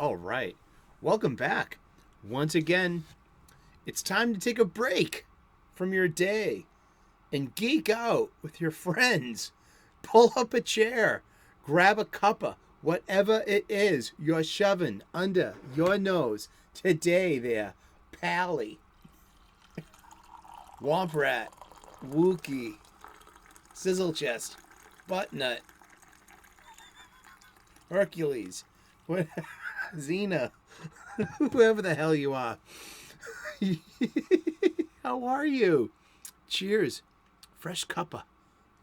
All right. Welcome back. Once again, it's time to take a break from your day and geek out with your friends. Pull up a chair, grab a cuppa, whatever it is you're shoving under your nose today there, Pally, Womp Rat, Wookie, Sizzle Chest, Buttnut, Hercules, Xena, whoever the hell you are. How are you? Cheers. Fresh cuppa. Look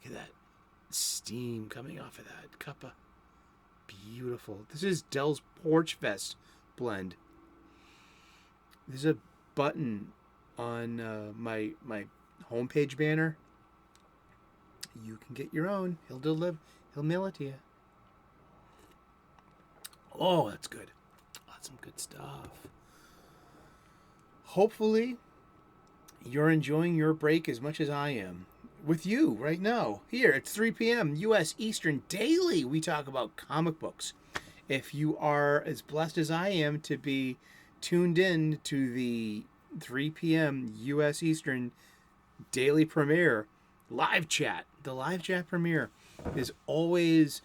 at that steam coming off of that cuppa. Beautiful. This is Dell's Porch Fest blend. There's a button on my homepage banner. You can get your own. He'll mail it to you. Oh, that's good. That's some good stuff. Hopefully, you're enjoying your break as much as I am. With you right now. Here, it's 3 p.m. U.S. Eastern daily. We talk about comic books. If you are as blessed as I am to be tuned in to the 3 p.m. U.S. Eastern daily premiere, live chat. The live chat premiere is always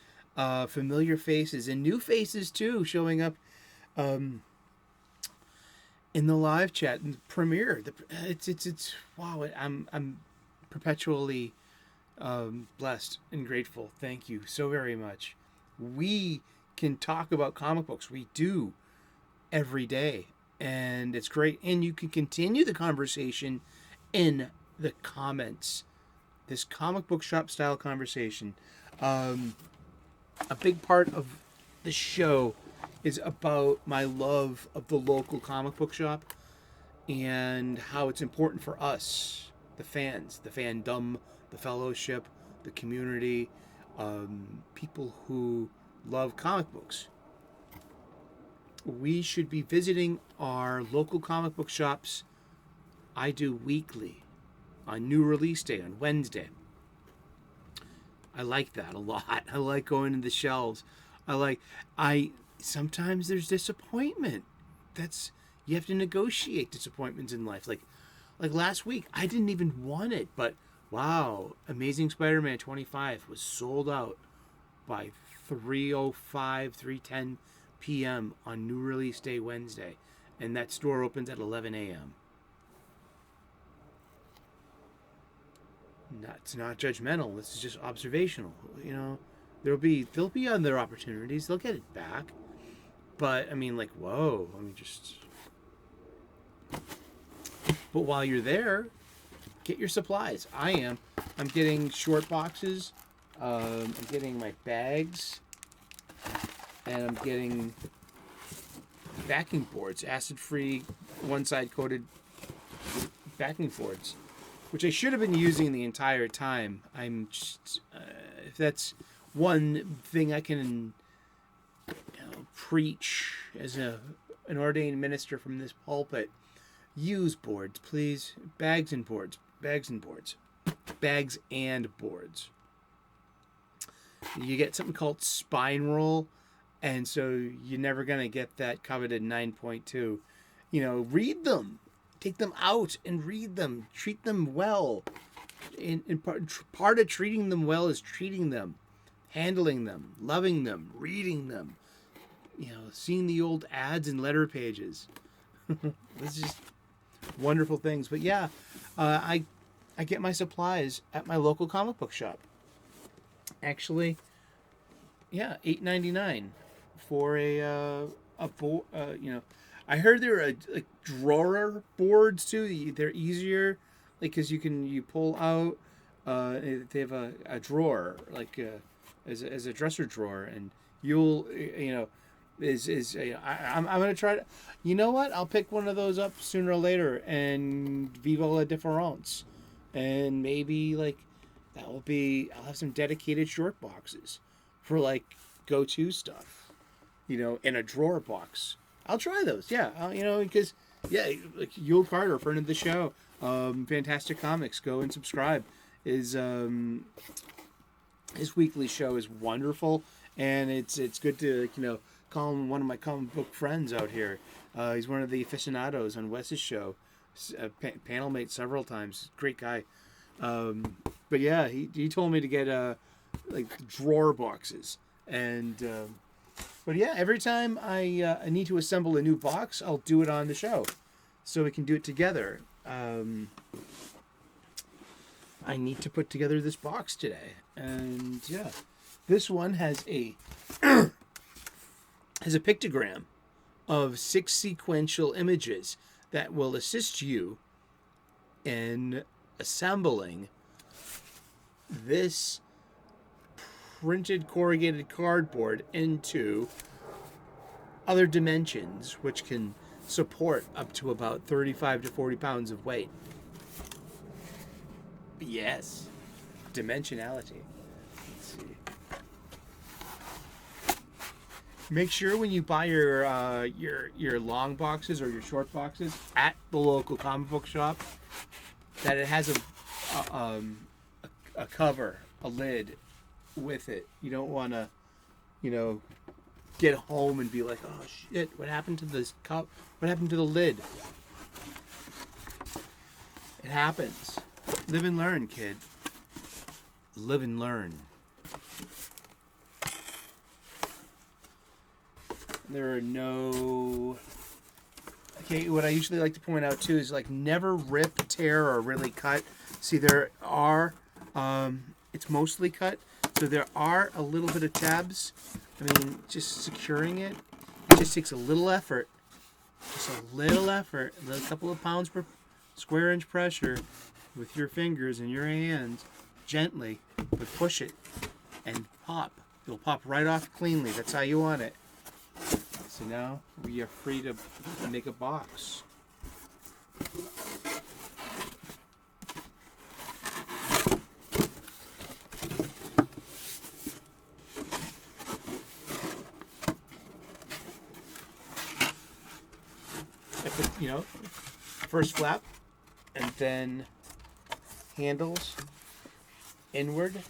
familiar faces and new faces too showing up in the live chat and premiere. It's wow. I'm perpetually blessed and grateful. Thank you so very much. We can talk about comic books. We do every day, and it's great. And you can continue the conversation in the comments. This comic book shop style conversation. A big part of the show is about my love of the local comic book shop and how it's important for us, the fans, the fandom, the fellowship, the community, people who love comic books. We should be visiting our local comic book shops. I do weekly on new release day on Wednesday. I like that a lot. I like going to the shelves. Sometimes there's disappointment. You have to negotiate disappointments in life. Like last week, I didn't even want it, but wow, Amazing Spider-Man 25 was sold out by 3:10 p.m. on new release day Wednesday, and that store opens at 11 a.m. It's not judgmental. This is just observational. You know, there'll be other opportunities. They'll get it back, but I mean, like, whoa. I mean, just. But while you're there, get your supplies. I'm getting short boxes. I'm getting my bags, and I'm getting backing boards, acid-free, one-side coated backing boards, which I should have been using the entire time. I'm just, if that's one thing I can preach as an ordained minister from this pulpit, use boards, please. Bags and boards. You get something called spine roll, and so you're never going to get that coveted 9.2. Read them. Take them out and read them. Treat them well. Part of treating them well is treating them, handling them, loving them, reading them. Seeing the old ads and letter pages. It's just wonderful things. But yeah, I get my supplies at my local comic book shop. Actually, yeah, $8.99 for a board. I heard there are like drawer boards too. They're easier, because you pull out. They have a drawer as a dresser drawer, and you'll I'm gonna try to. You know what? I'll pick one of those up sooner or later, and viva la difference, and maybe that will be. I'll have some dedicated short boxes for go-to stuff, in a drawer box. I'll try those, yeah. Because Yule Carter, friend of the show, Fantastic Comics, go and subscribe. His weekly show is wonderful, and it's good to call him one of my comic book friends out here. He's one of the aficionados on Wes's show. Panel mate several times. Great guy. But yeah, he told me to get like drawer boxes. And but yeah, every time I need to assemble a new box, I'll do it on the show, so we can do it together. I need to put together this box today, and yeah, this one has a has a pictogram of 6 sequential images that will assist you in assembling this printed corrugated cardboard into other dimensions, which can support up to about 35 to 40 pounds of weight. Yes, dimensionality. Let's see. Make sure when you buy your long boxes or your short boxes at the local comic book shop that it has a cover, a lid with it. You don't want to, get home and be like, oh shit, what happened to this cup? What happened to the lid? It happens. Live and learn, kid. Live and learn. There are no... Okay, what I usually like to point out too is like never rip, tear, or really cut. See, there are... it's mostly cut, so there are a little bit of tabs. I mean, just securing it just takes a little effort. Just a little effort. A couple of pounds per square inch pressure with your fingers and your hands, gently, but push it and pop. It'll pop right off cleanly. That's how you want it. So now we are free to make a box. I put, first flap, and then handles inward,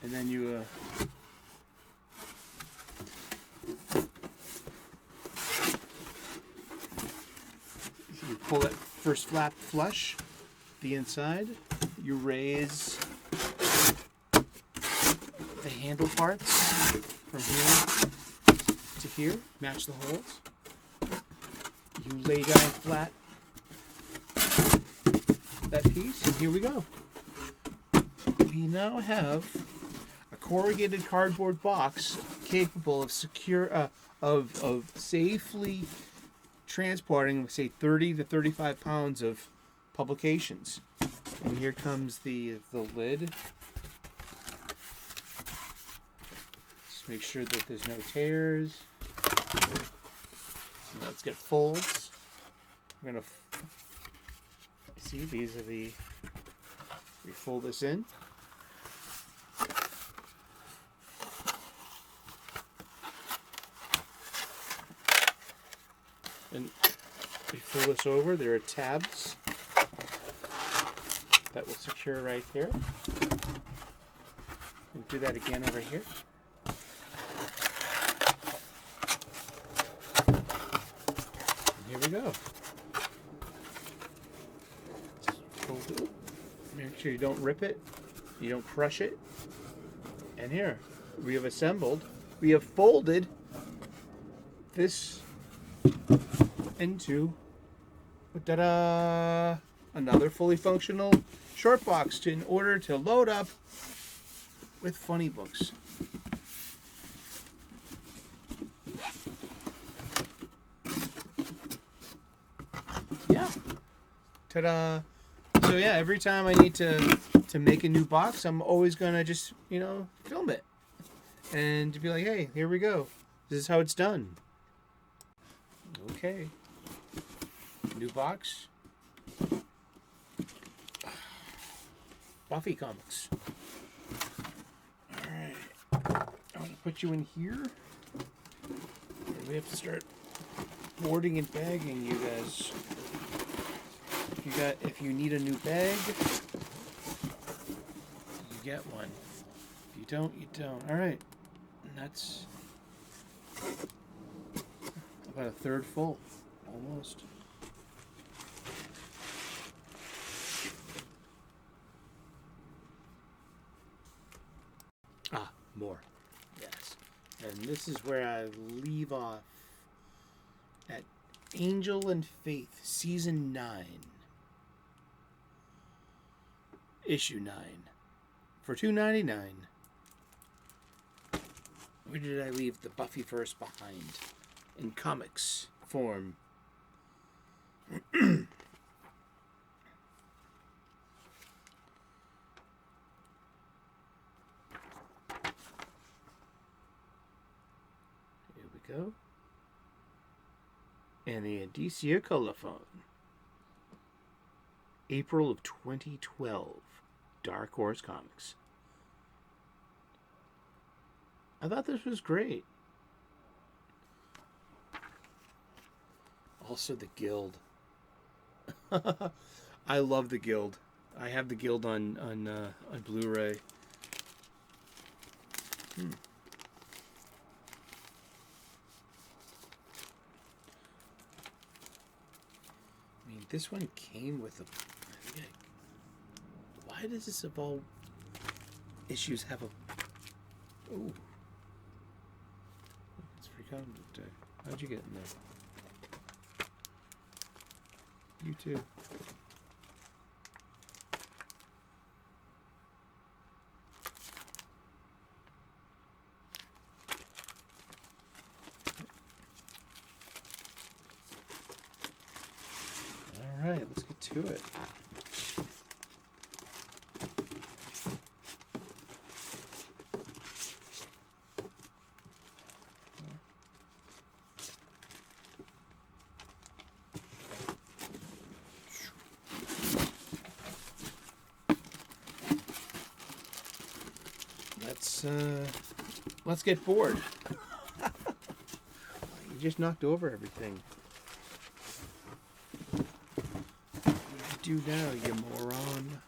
and then you pull that first flap flush, the inside. You raise the handle parts from here to here, match the holes. You lay down flat that piece, and here we go. We now have a corrugated cardboard box capable of safely transporting, say, 30 to 35 pounds of publications. And here comes the lid. Just make sure that there's no tears. So let's get folds. We're gonna see, these are we fold this in. And we fold this over. There are tabs that will secure right here. And do that again over here. And here we go. Just fold it. Make sure you don't rip it. You don't crush it. And here, we have assembled. We have folded this into another fully functional short box in order to load up with Funnybooks. Yeah. Ta-da! So yeah, every time I need to make a new box, I'm always gonna just film it and to be like, hey, here we go. This is how it's done. Okay. New box. Buffy comics. Alright. I'm going to put you in here. And we have to start boarding and bagging you guys. If you need a new bag, you get one. If you don't, you don't. All right. And that's about a third full, almost. Ah, more. Yes. And this is where I leave off at Angel and Faith, Season 9. Issue 9. For $2.99. Where did I leave the Buffy verse behind? In comics form. Here we go. And the Adicia Colophone. April of 2012. Dark Horse Comics. I thought this was great. Also the Guild. I love the Guild. I have the Guild on Blu-ray. I mean, this one came with a... Why does this of all issues have a... Ooh. It's free comic book day. How'd you get in there? You too. All right, let's get to it. Let's get bored. You just knocked over everything. What do you do now, you moron?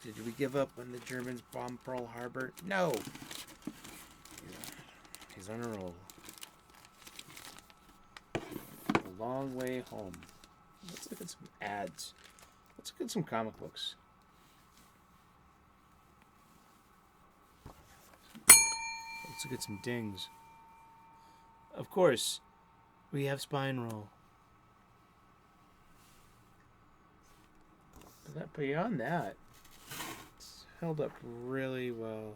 Did we give up when the Germans bombed Pearl Harbor? No. He's on a roll. A long way home. Let's look at some ads. Let's look at some comic books. Let's look at some dings. Of course, we have Spine Roll. But beyond that, it's held up really well.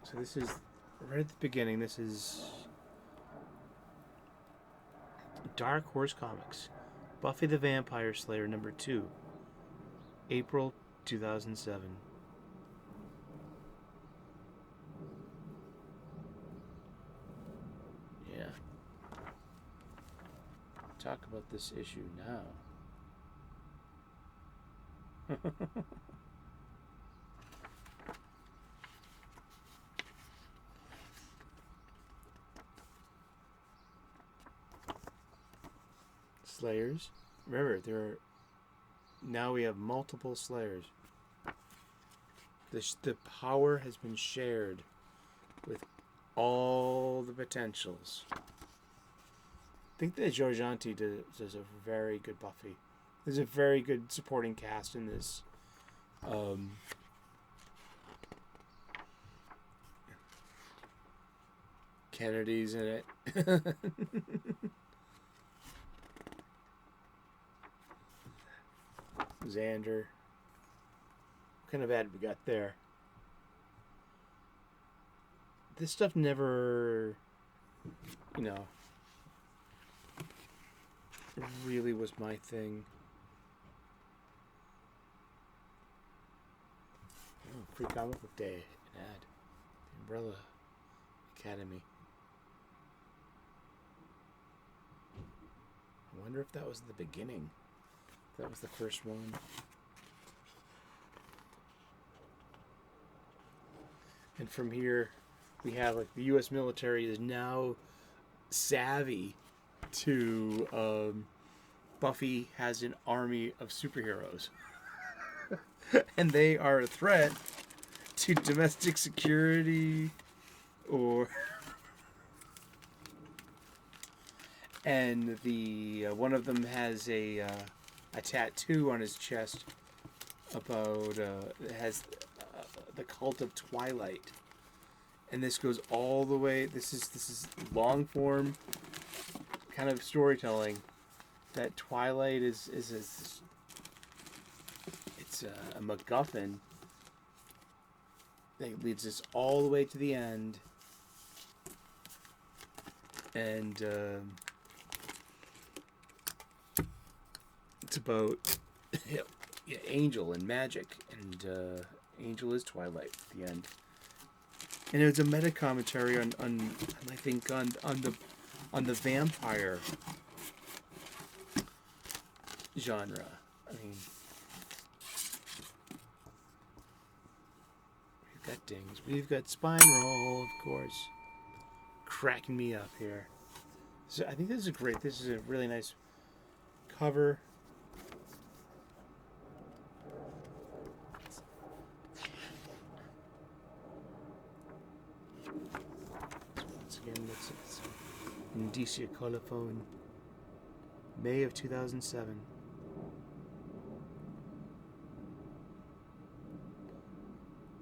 So this is, right at the beginning, this is Dark Horse Comics. Buffy the Vampire Slayer #2. April 2007. Talk about this issue now. Slayers. Remember, now we have multiple Slayers. The power has been shared with all the potentials. I think that Giorgianti does a very good Buffy. There's a very good supporting cast in this. Kennedy's in it. Xander. What kind of ad we got there? This stuff never, really was my thing. Oh, Free Comic Book Day, an ad. The Umbrella Academy. I wonder if that was the beginning. If that was the first one. And from here, we have the U.S. military is now savvy to Buffy has an army of superheroes. and they are a threat to domestic security or and the one of them has a tattoo on his chest about it has the cult of Twilight, and this goes all the way. This is long form kind of storytelling. That Twilight is it's a MacGuffin that leads us all the way to the end, and it's about Angel and magic, and Angel is Twilight at the end, and it was a meta commentary on I think on the vampire genre. I mean, we've got dings, we've got spine roll, of course, cracking me up here. So I think this is great. This is a really nice cover. Once again, it's Indicia Colophone, May of 2007.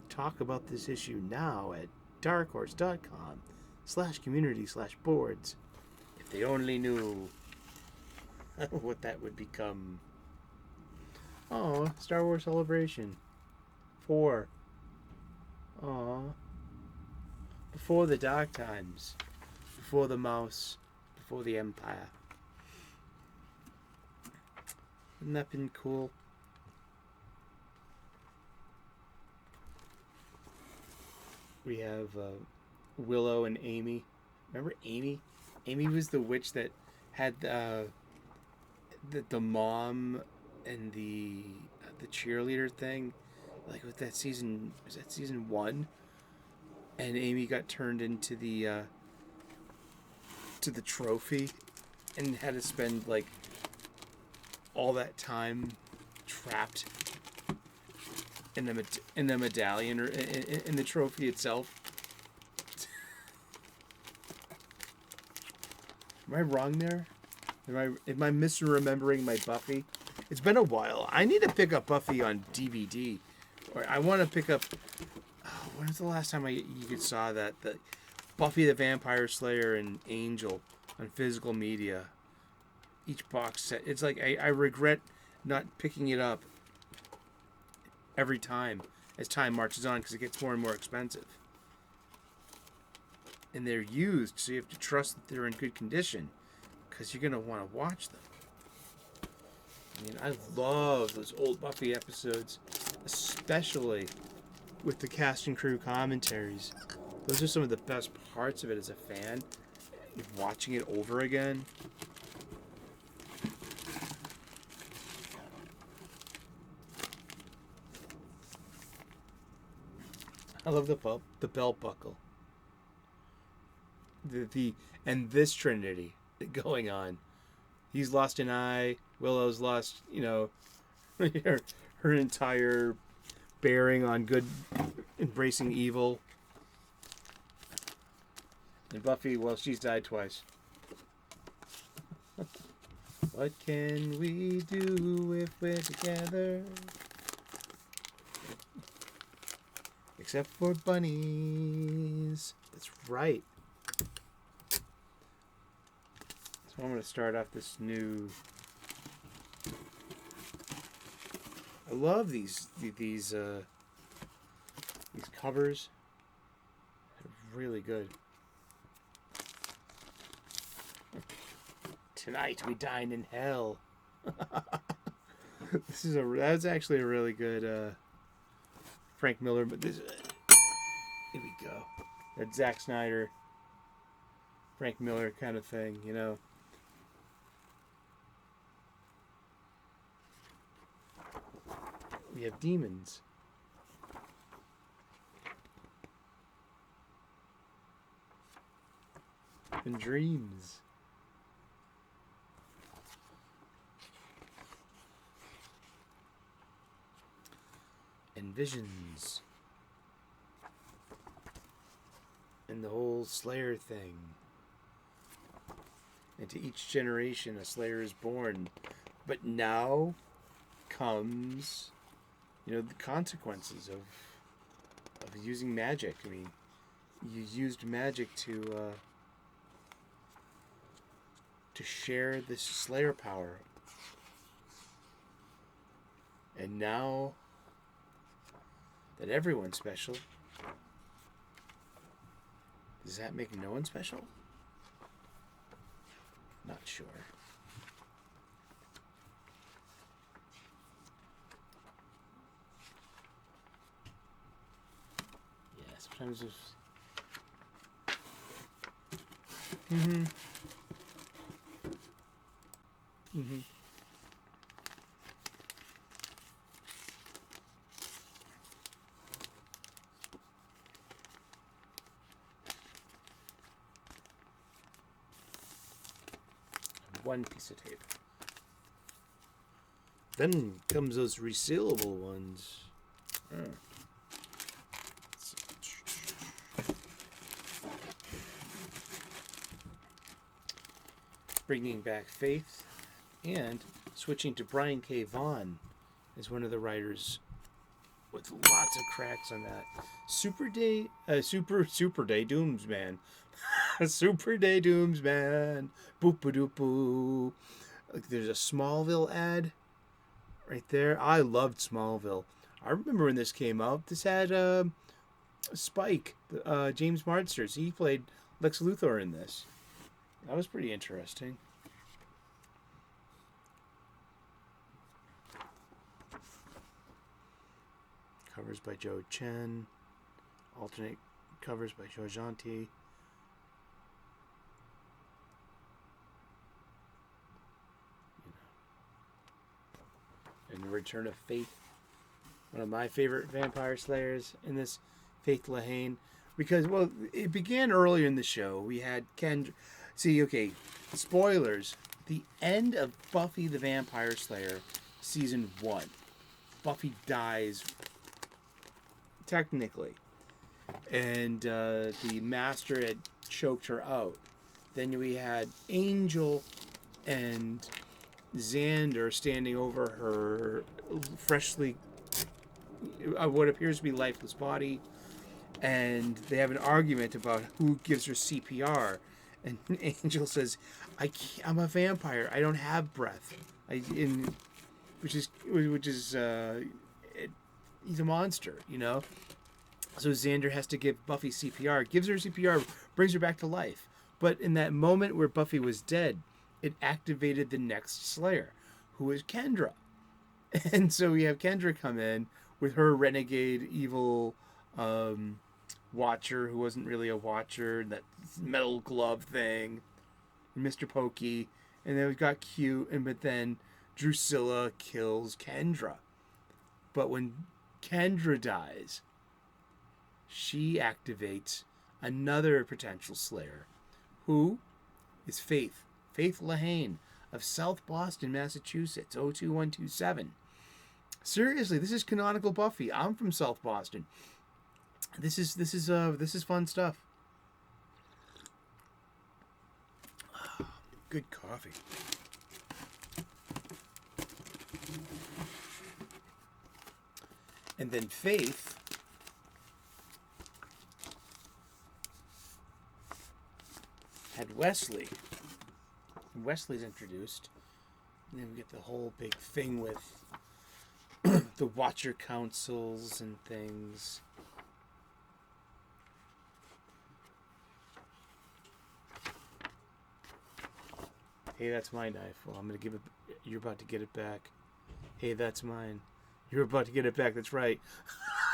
Talk about this issue now at darkhorse.com/community/boards. If they only knew what that would become. Oh, Star Wars Celebration 4. Oh, before the dark times, before the mouse, before the empire. Wouldn't that been cool? We have Willow and Amy. Remember Amy? Amy was the witch that had the mom and the cheerleader thing, like with that season. Was that season 1? And Amy got turned into the trophy, and had to spend like all that time trapped in the medallion or in the trophy itself. Am I wrong there? Am I misremembering my Buffy? It's been a while. I need to pick up Buffy on DVD, or I want to pick up. Oh, when was the last time you saw that? The Buffy the Vampire Slayer and Angel on physical media. Each box set. It's like I regret not picking it up every time as time marches on, because it gets more and more expensive. And they're used, so you have to trust that they're in good condition, because you're going to want to watch them. I mean, I love those old Buffy episodes, especially with the cast and crew commentaries. Those are some of the best parts of it as a fan, watching it over again. I love the belt buckle. And this trinity going on. He's lost an eye. Willow's lost, her entire bearing on good, embracing evil. And Buffy, well, she's died twice. What can we do if we're together? Except for bunnies. That's right. So I'm going to start off this new. I love these covers. They're really good. Tonight we dine in hell. That's actually a really good Frank Miller, but here we go. That Zack Snyder, Frank Miller kind of thing, We have demons. And dreams. visions and the whole Slayer thing. And to each generation, a Slayer is born. But now comes, the consequences of using magic. I mean, you used magic to share this Slayer power. And now that everyone's special, does that make no one special? Not sure. Yeah, sometimes it's... One piece of tape. Then comes those resealable ones. Bringing back faith and switching to Brian K. Vaughan as one of the writers with lots of cracks on that. Super Day Doomsman. Super Day Doomsman. Boop-a-doop-boo. There's a Smallville ad right there. I loved Smallville. I remember when this came out. This had Spike, James Marsters. He played Lex Luthor in this. That was pretty interesting. Covers by Joe Chen. Alternate covers by Joe Janti. And the Return of Faith. One of my favorite vampire slayers in this, Faith Lahane. Because, well, it began earlier in the show. We had Kendra. See, okay, spoilers. The end of Buffy the Vampire Slayer, Season 1. Buffy dies, technically. And the Master had choked her out. Then we had Angel and Xander standing over her freshly, what appears to be lifeless body. And they have an argument about who gives her CPR. And Angel says, I'm a vampire. I don't have breath. Which is he's a monster, So Xander has to give Buffy CPR, gives her CPR, brings her back to life. But in that moment where Buffy was dead, it activated the next Slayer, who is Kendra. And so we have Kendra come in with her renegade, evil Watcher, who wasn't really a Watcher, that metal glove thing, Mr. Pokey, and then we've got Q, but then Drusilla kills Kendra. But when Kendra dies, she activates another potential Slayer, who is Faith Lahane of South Boston, Massachusetts, 02127. Seriously, this is canonical Buffy. I'm from South Boston. This is fun stuff. Good coffee. And then Faith had Wesley. Wesley's introduced. And then we get the whole big thing with the Watcher councils and things. Hey, that's my knife. Well, I'm going to give it... You're about to get it back. Hey, that's mine. You're about to get it back. That's right.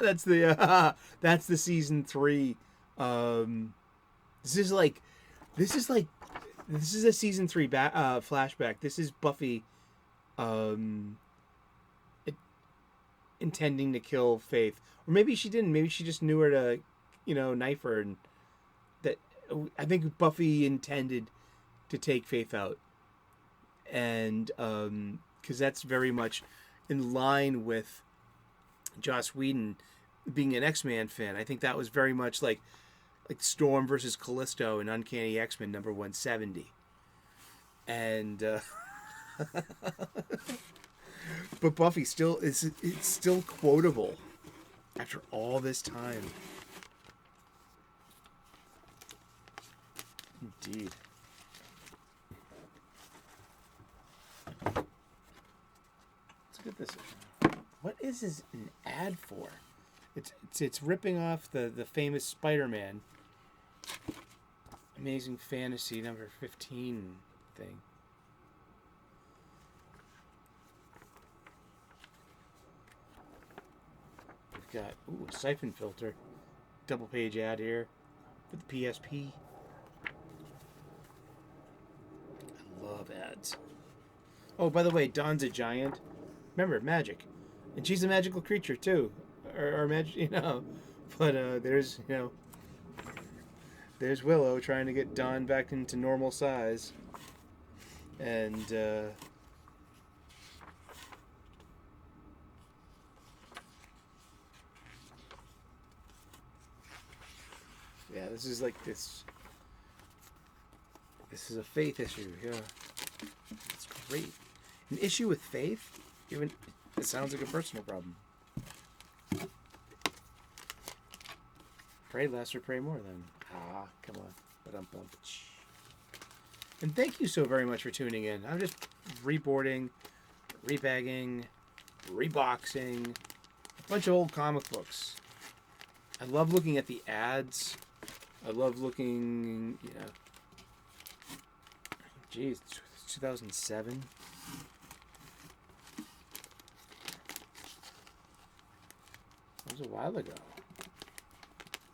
That's the season 3. This is a season 3 flashback. This is Buffy intending to kill Faith. Or maybe she didn't. Maybe she just knew her to, knife her. And that, I think Buffy intended to take Faith out. And because that's very much in line with Joss Whedon being an X-Men fan. I think that was very much like Storm versus Callisto in Uncanny X-Men number 170. And but Buffy still it's still quotable after all this time. Indeed. Let's look at this. What is this an ad for? It's ripping off the famous Spider-Man Amazing Fantasy number 15 thing. We've got a siphon filter, double page ad here for the PSP. I love ads. Oh, by the way, Dawn's a giant. Remember, magic. And she's a magical creature, too. Or magic, you know. But there's, you know, there's Willow trying to get Dawn back into normal size. And, yeah, this is like this. This is a faith issue, yeah. It's great. An issue with faith? Even it sounds like a personal problem. Pray less or pray more then. Ah, come on. Ba-dum-bum. And thank you so very much for tuning in. I'm just reboarding, rebagging, reboxing, a bunch of old comic books. I love looking at the ads. I love looking, you know. Geez, 2007. That was a while ago.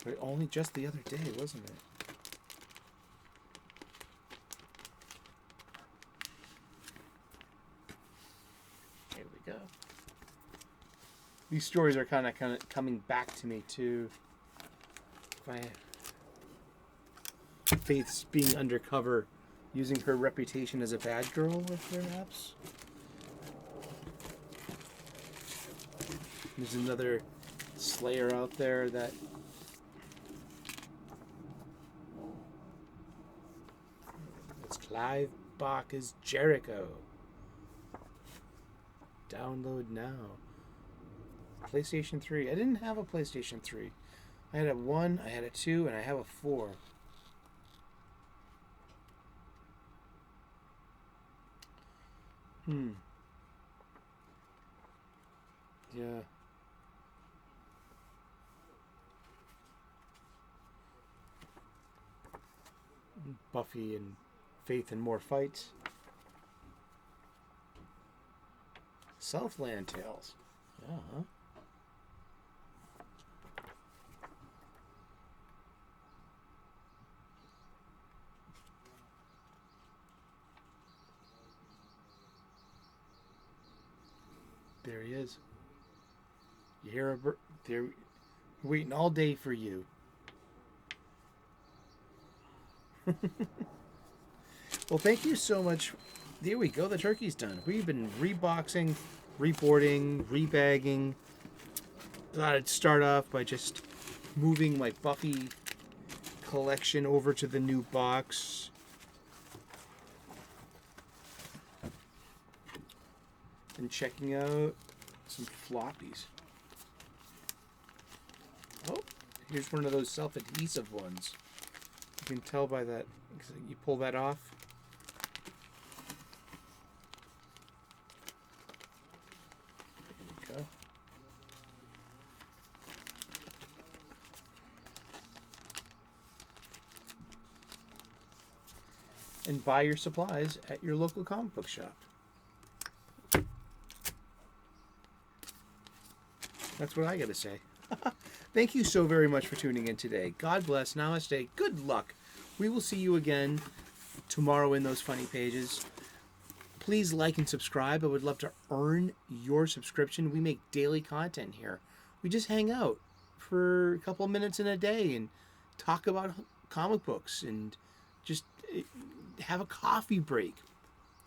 But only just the other day, wasn't it? Here we go. These stories are kind of coming back to me too. Faith's being undercover, using her reputation as a bad girl, perhaps. There's another Slayer out there that it's Clive Barker's Jericho. Download now. PlayStation 3. I didn't have a PlayStation 3. I had a 1, I had a 2, and I have a 4. Yeah. Buffy and Faith and More Fights. Southland Tales. Yeah. There he is. You hear a bird? They're waiting all day for you. Well, thank you so much. There we go. The turkey's done. We've been reboxing, reboarding, rebagging. Thought I'd start off by just moving my Buffy collection over to the new box. And checking out some floppies. Oh, here's one of those self-adhesive ones. You can tell by that. You pull that off. There we go. And buy your supplies at your local comic book shop. That's what I gotta say. Thank you so very much for tuning in today. God bless. Namaste. Good luck. We will see you again tomorrow in those funny pages. Please like and subscribe. I would love to earn your subscription. We make daily content here. We just hang out for a couple of minutes in a day and talk about comic books and just have a coffee break.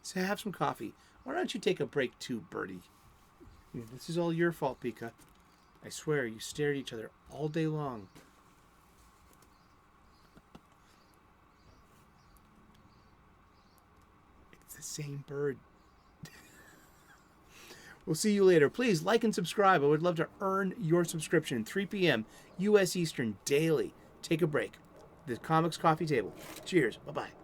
So have some coffee. Why don't you take a break too, Birdie? This is all your fault, Pika. I swear, you stare at each other all day long. It's the same bird. We'll see you later. Please like and subscribe. I would love to earn your subscription. 3 p.m. U.S. Eastern daily. Take a break. The Comics Coffee Table. Cheers. Bye-bye.